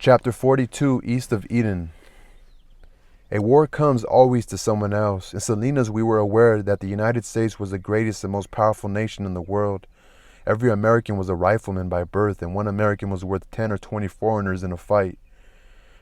Chapter 42, East of Eden. A war comes always to someone else. In Salinas, we were aware that the United States was the greatest and most powerful nation in the world. Every American was a rifleman by birth, and one American was worth 10 or 20 foreigners in a fight.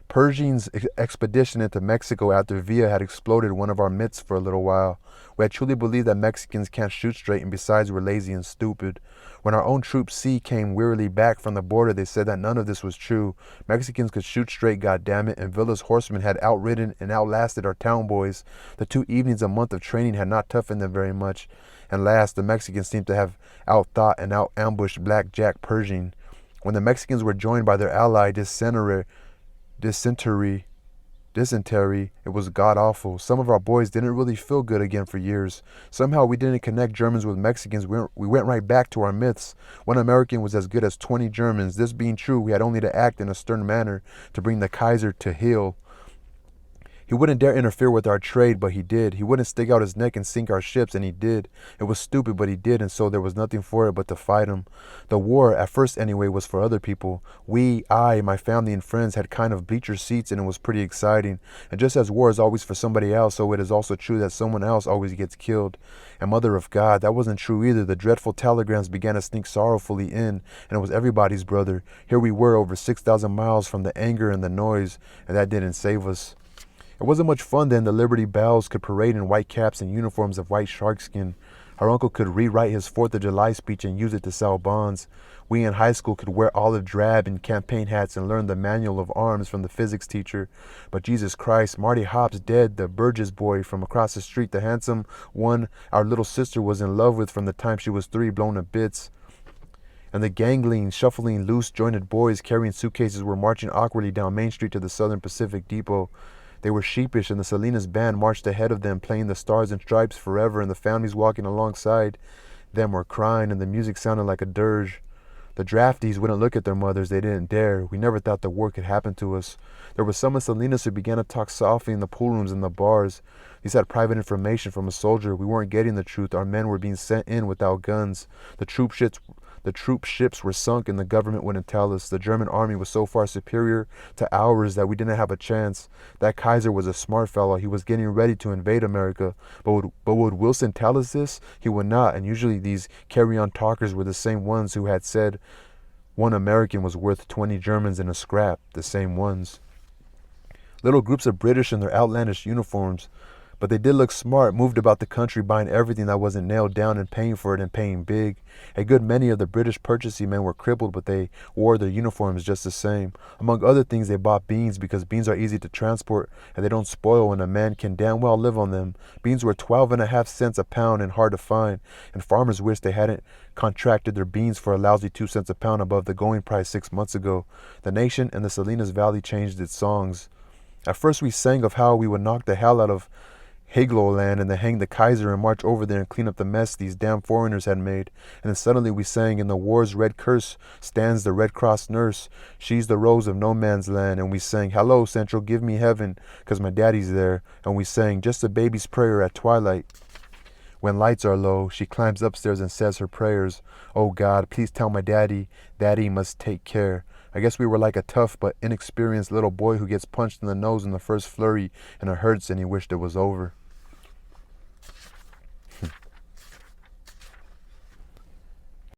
Pershing's expedition into Mexico after Villa had exploded one of our myths for a little while. We had truly believed that Mexicans can't shoot straight, and besides we're lazy and stupid. When our own Troop C came wearily back from the border, they said that none of this was true. Mexicans could shoot straight, goddammit, and Villa's horsemen had outridden and outlasted our town boys. The 2 evenings a month of training had not toughened them very much. And last, the Mexicans seemed to have outthought and out-ambushed Black Jack Pershing. When the Mexicans were joined by their ally, dysentery, it was god-awful. Some of our boys didn't really feel good again for years. Somehow we didn't connect Germans with Mexicans. We went right back to our myths. One American was as good as 20 Germans. This being true, we had only to act in a stern manner to bring the Kaiser to heel. He wouldn't dare interfere with our trade, but he did. He wouldn't stick out his neck and sink our ships, and he did. It was stupid, but he did, and so there was nothing for it but to fight him. The war, at first anyway, was for other people. I, my family and friends had kind of bleacher seats, and it was pretty exciting. And just as war is always for somebody else, so it is also true that someone else always gets killed. And Mother of God, that wasn't true either. The dreadful telegrams began to sneak sorrowfully in, and it was everybody's brother. Here we were over 6,000 miles from the anger and the noise, and that didn't save us. It wasn't much fun then. The Liberty Bells could parade in white caps and uniforms of white sharkskin. Our uncle could rewrite his 4th of July speech and use it to sell bonds. We in high school could wear olive drab and campaign hats and learn the manual of arms from the physics teacher. But Jesus Christ, Marty Hobbs dead, the Burgess boy from across the street, the handsome one our little sister was in love with from the time she was 3, blown to bits. And the gangling, shuffling, loose-jointed boys carrying suitcases were marching awkwardly down Main Street to the Southern Pacific Depot. They were sheepish, and the Salinas band marched ahead of them, playing the Stars and Stripes forever, and the families walking alongside them were crying, and the music sounded like a dirge. The draftees wouldn't look at their mothers. They didn't dare. We never thought the war could happen to us. There were some in Salinas who began to talk softly in the pool rooms and the bars. These had private information from a soldier. We weren't getting the truth. Our men were being sent in without guns. The troop ships were sunk, and the government wouldn't tell us. The German army was so far superior to ours that we didn't have a chance. That Kaiser was a smart fellow. He was getting ready to invade America. But would Wilson tell us this? He would not, and usually these carry-on talkers were the same ones who had said one American was worth 20 Germans in a scrap, the same ones. Little groups of British in their outlandish uniforms, but they did look smart, moved about the country buying everything that wasn't nailed down and paying for it and paying big. A good many of the British purchasing men were crippled, but they wore their uniforms just the same. Among other things, they bought beans because beans are easy to transport and they don't spoil and a man can damn well live on them. Beans were 12.5 cents a pound and hard to find, and farmers wished they hadn't contracted their beans for a lousy 2 cents a pound above the going price 6 months ago. The nation and the Salinas Valley changed its songs. At first we sang of how we would knock the hell out of Hagloland and then hang the Kaiser and march over there and clean up the mess these damn foreigners had made. And then suddenly we sang, in the war's red curse stands the Red Cross nurse. She's the rose of no man's land. And we sang, hello, Central, give me heaven, 'cause my daddy's there. And we sang, just a baby's prayer at twilight. When lights are low, she climbs upstairs and says her prayers. Oh God, please tell my daddy he must take care. I guess we were like a tough but inexperienced little boy who gets punched in the nose in the first flurry and it hurts and he wished it was over.